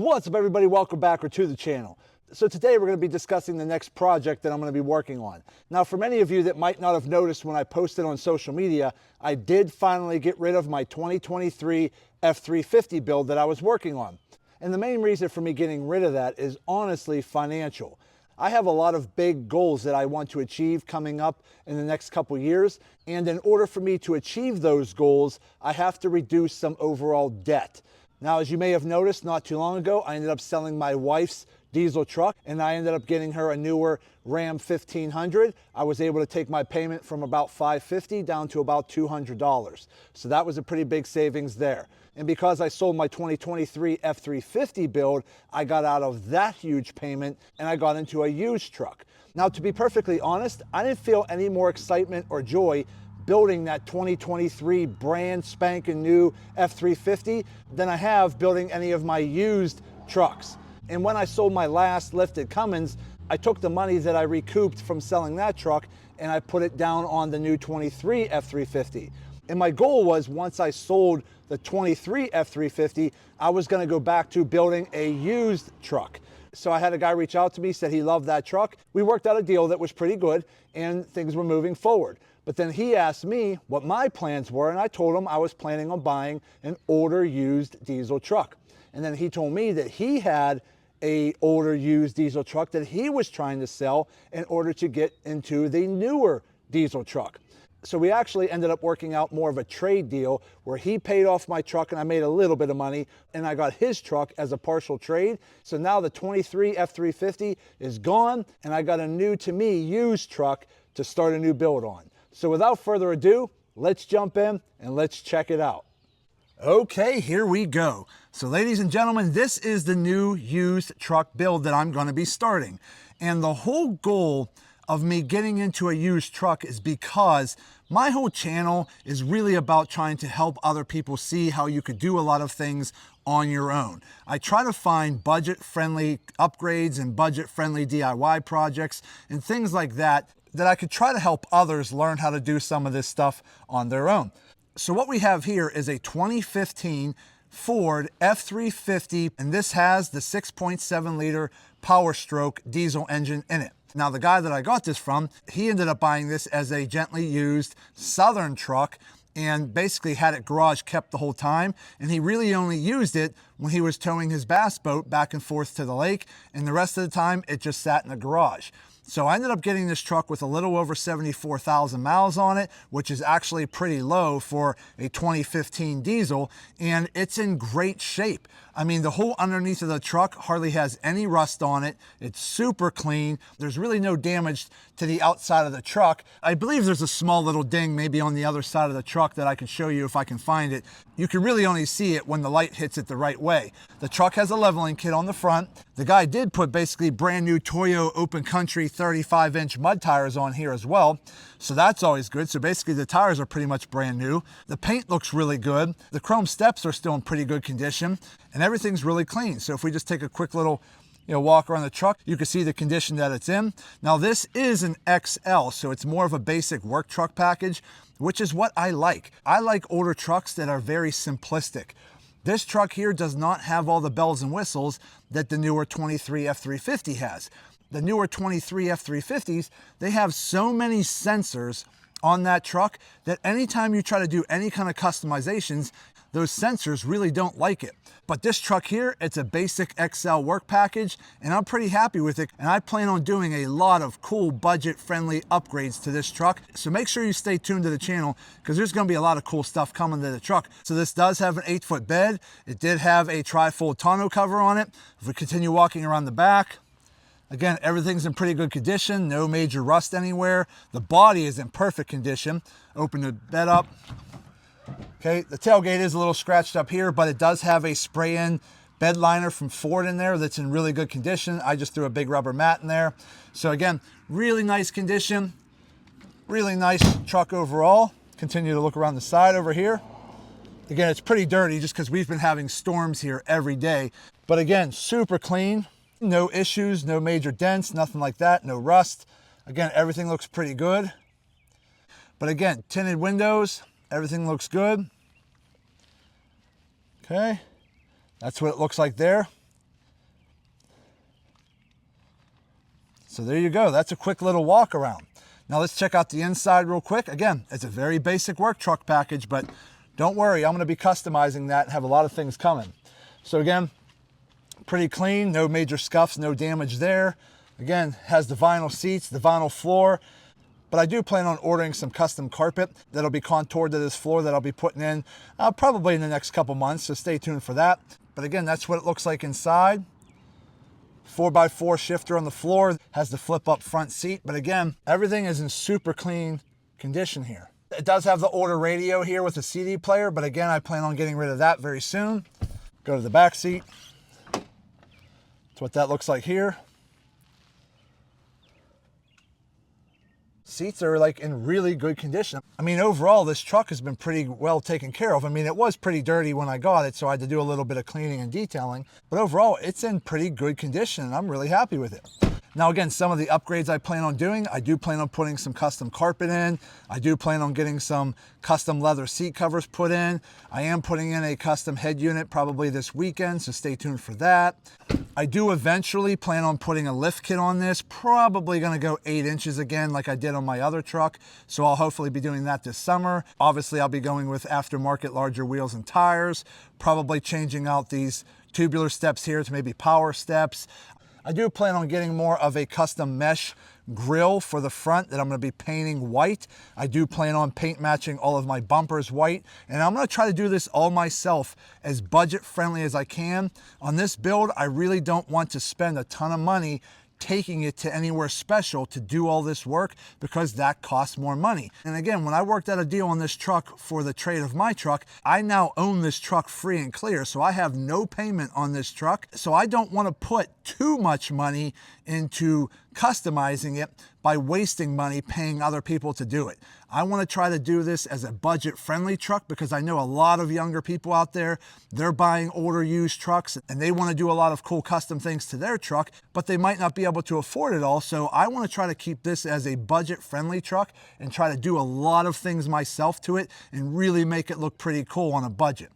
What's up, everybody? Welcome back to the channel. So today we're going to be discussing the next project that I'm going to be working on. Now, for many of you that might not have noticed when I posted on social media, I did finally get rid of my 2023 F350 build that I was working on. And the main reason for me getting rid of that is honestly financial. I have a lot of big goals that I want to achieve coming up in the next couple years. And in order for me to achieve those goals, I have to reduce some overall debt. Now, as you may have noticed, not too long ago, I ended up selling my wife's diesel truck and I ended up getting her a newer Ram 1500. I was able to take my payment from about $550 down to about $200. So that was a pretty big savings there. And because I sold my 2023 F350 build, I got out of that huge payment and I got into a used truck. Now, to be perfectly honest, I didn't feel any more excitement or joy building that 2023 brand spanking new F350 than I have building any of my used trucks. And when I sold my last lifted Cummins, I took the money that I recouped from selling that truck and I put it down on the new 23 F350. And my goal was, once I sold the 23 F350, I was going to go back to building a used truck. So I had a guy reach out to me, said he loved that truck. We worked out a deal that was pretty good and things were moving forward. But then he asked me what my plans were, and I told him I was planning on buying an older used diesel truck. And then he told me that he had an older used diesel truck that he was trying to sell in order to get into the newer diesel truck. So we actually ended up working out more of a trade deal where he paid off my truck and I made a little bit of money and I got his truck as a partial trade. So now the 23 F350 is gone and I got a new, to me, used truck to start a new build on. So without further ado, let's jump in and let's check it out. Okay, here we go. So ladies and gentlemen, this is the new used truck build that I'm going to be starting. And the whole goal of me getting into a used truck is because my whole channel is really about trying to help other people see how you could do a lot of things on your own. I try to find budget-friendly upgrades and budget-friendly DIY projects and things like that I could try to help others learn how to do some of this stuff on their own. So what we have here is a 2015 Ford F350, and this has the 6.7 liter Powerstroke diesel engine in it. Now, the guy that I got this from, he ended up buying this as a gently used Southern truck and basically had it garage kept the whole time. And he really only used it when he was towing his bass boat back and forth to the lake. And the rest of the time, it just sat in the garage. So I ended up getting this truck with a little over 74,000 miles on it, which is actually pretty low for a 2015 diesel, and it's in great shape. I mean, the whole underneath of the truck hardly has any rust on it. It's super clean. There's really no damage to the outside of the truck. I believe there's a small little ding maybe on the other side of the truck that I can show you if I can find it. You can really only see it when the light hits it the right way. The truck has a leveling kit on the front. The guy did put basically brand new Toyo open country 35-inch mud tires on here as well. So that's always good. So basically the tires are pretty much brand new. The paint looks really good. The chrome steps are still in pretty good condition and everything's really clean. So if we just take a quick little walk around the truck, you can see the condition that it's in. Now this is an XL, so it's more of a basic work truck package, which is what I like. I like older trucks that are very simplistic. This truck here does not have all the bells and whistles that the newer 23 F350 has. The newer 23 F350s, they have so many sensors on that truck that anytime you try to do any kind of customizations, those sensors really don't like it. But this truck here, it's a basic XL work package and I'm pretty happy with it. And I plan on doing a lot of cool budget-friendly upgrades to this truck. So make sure you stay tuned to the channel because there's gonna be a lot of cool stuff coming to the truck. So this does have an 8-foot bed. It did have a tri-fold tonneau cover on it. If we continue walking around the back, again, everything's in pretty good condition, no major rust anywhere. The body is in perfect condition. Open the bed up. Okay, the tailgate is a little scratched up here, but it does have a spray-in bed liner from Ford in there that's in really good condition. I just threw a big rubber mat in there. So again, really nice condition, really nice truck overall. Continue to look around the side over here. Again, it's pretty dirty just because we've been having storms here every day. But again, super clean, no issues, no major dents, nothing like that, no rust. Again, everything looks pretty good. But again, tinted windows, everything looks good. Okay, that's what it looks like there. So there you go. That's a quick little walk around. Now let's check out the inside real quick. Again, it's a very basic work truck package, but don't worry, I'm going to be customizing that and have a lot of things coming. So again, pretty clean, no major scuffs, no damage there. Again, has the vinyl seats, the vinyl floor, but I do plan on ordering some custom carpet that'll be contoured to this floor that I'll be putting in probably in the next couple months, so stay tuned for that. But again, that's what it looks like inside. 4x4 shifter on the floor, has the flip up front seat, but again, everything is in super clean condition here. It does have the older radio here with a CD player, but again, I plan on getting rid of that very soon. Go to the back seat. That's what that looks like here. Seats are like in really good condition. I mean, overall, this truck has been pretty well taken care of. I mean, it was pretty dirty when I got it, so I had to do a little bit of cleaning and detailing, but overall, it's in pretty good condition, and I'm really happy with it. Now, again, some of the upgrades I plan on doing, I do plan on putting some custom carpet in. I do plan on getting some custom leather seat covers put in. I am putting in a custom head unit probably this weekend, so stay tuned for that. I do eventually plan on putting a lift kit on this, probably gonna go 8 inches again like I did on my other truck, so I'll hopefully be doing that this summer. Obviously, I'll be going with aftermarket larger wheels and tires, probably changing out these tubular steps here to maybe power steps. I do plan on getting more of a custom mesh grille for the front that I'm going to be painting white. I do plan on paint matching all of my bumpers white, and I'm going to try to do this all myself as budget friendly as I can. On this build, I really don't want to spend a ton of money taking it to anywhere special to do all this work, because that costs more money. And again, when I worked out a deal on this truck for the trade of my truck, I now own this truck free and clear, so I have no payment on this truck. So I don't want to put too much money into customizing it by wasting money paying other people to do it. I want to try to do this as a budget-friendly truck, because I know a lot of younger people out there, they're buying older used trucks and they want to do a lot of cool custom things to their truck, but they might not be able to afford it all. So I want to try to keep this as a budget-friendly truck and try to do a lot of things myself to it and really make it look pretty cool on a budget.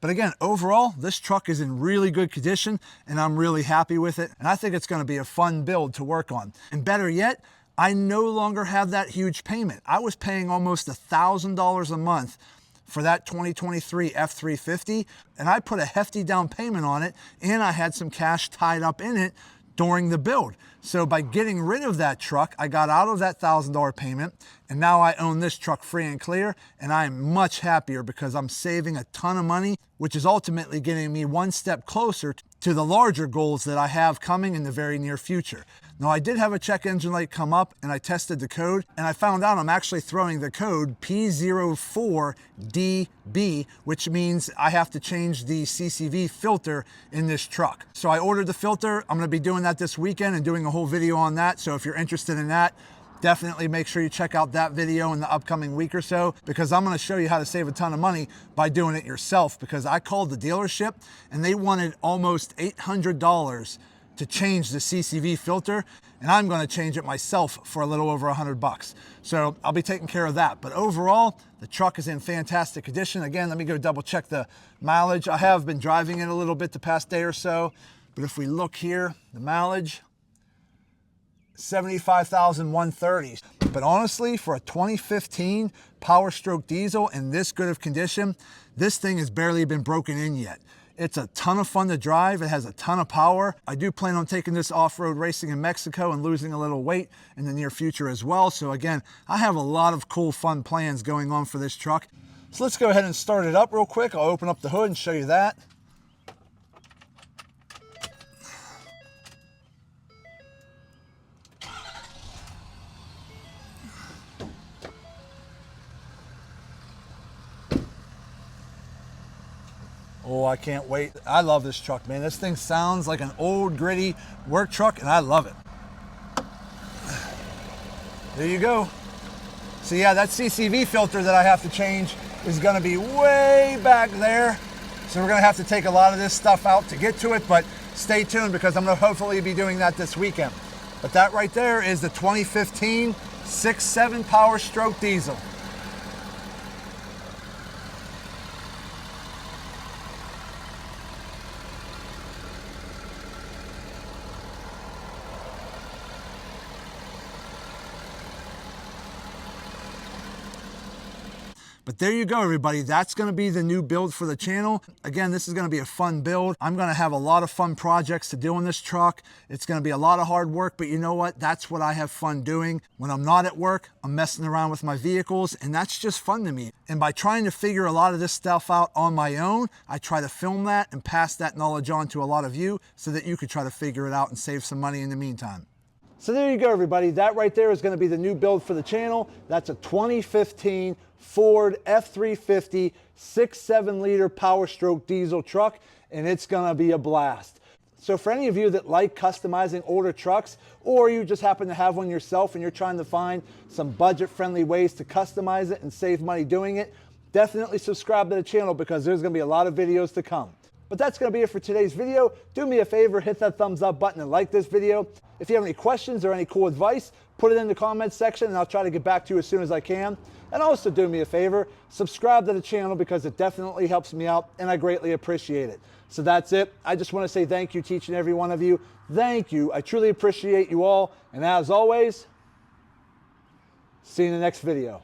But again, overall, this truck is in really good condition and I'm really happy with it. And I think it's going to be a fun build to work on. And better yet, I no longer have that huge payment. I was paying almost $1,000 a month for that 2023 F350, and I put a hefty down payment on it, and I had some cash tied up in it during the build. So by getting rid of that truck, I got out of that $1,000 payment, and now I own this truck free and clear, and I am much happier because I'm saving a ton of money, which is ultimately getting me one step closer to the larger goals that I have coming in the very near future. Now, I did have a check engine light come up and I tested the code, and I found out I'm actually throwing the code P04DB, which means I have to change the CCV filter in this truck. So I ordered the filter. I'm going to be doing that this weekend and doing a whole video on that. So if you're interested in that, definitely make sure you check out that video in the upcoming week or so, because I'm going to show you how to save a ton of money by doing it yourself, because I called the dealership and they wanted almost $800 to change the CCV filter, and I'm going to change it myself for a little over $100. So I'll be taking care of that. But overall, the truck is in fantastic condition. Again, let me go double check the mileage. I have been driving it a little bit the past day or so, but if we look here, the mileage, 75,130. But honestly, for a 2015 Powerstroke diesel in this good of condition, this thing has barely been broken in yet. It's a ton of fun to drive. It has a ton of power. I do plan on taking this off-road racing in Mexico and losing a little weight in the near future as well. So again, I have a lot of cool, fun plans going on for this truck. So let's go ahead and start it up real quick. I'll open up the hood and show you that. Oh, I can't wait. I love this truck, man. This thing sounds like an old gritty work truck, and I love it. There you go. So yeah, that CCV filter that I have to change is gonna be way back there. So we're gonna have to take a lot of this stuff out to get to it, but stay tuned because I'm gonna hopefully be doing that this weekend. But that right there is the 2015 6.7 Powerstroke diesel. But there you go, everybody. That's going to be the new build for the channel. Again, this is going to be a fun build. I'm going to have a lot of fun projects to do on this truck. It's going to be a lot of hard work, but you know what? That's what I have fun doing. When I'm not at work, I'm messing around with my vehicles, and that's just fun to me. And by trying to figure a lot of this stuff out on my own, I try to film that and pass that knowledge on to a lot of you so that you could try to figure it out and save some money in the meantime. So there you go, everybody. That right there is going to be the new build for the channel. That's a 2015 Ford F350 6.7 liter Powerstroke diesel truck, and it's going to be a blast. So for any of you that like customizing older trucks, or you just happen to have one yourself and you're trying to find some budget-friendly ways to customize it and save money doing it, definitely subscribe to the channel because there's going to be a lot of videos to come. But that's going to be it for today's video. Do me a favor, hit that thumbs up button and like this video. If you have any questions or any cool advice, put it in the comments section and I'll try to get back to you as soon as I can. And also do me a favor, subscribe to the channel because it definitely helps me out and I greatly appreciate it. So that's it. I just want to say thank you to each and every one of you. Thank you. I truly appreciate you all. And as always, see you in the next video.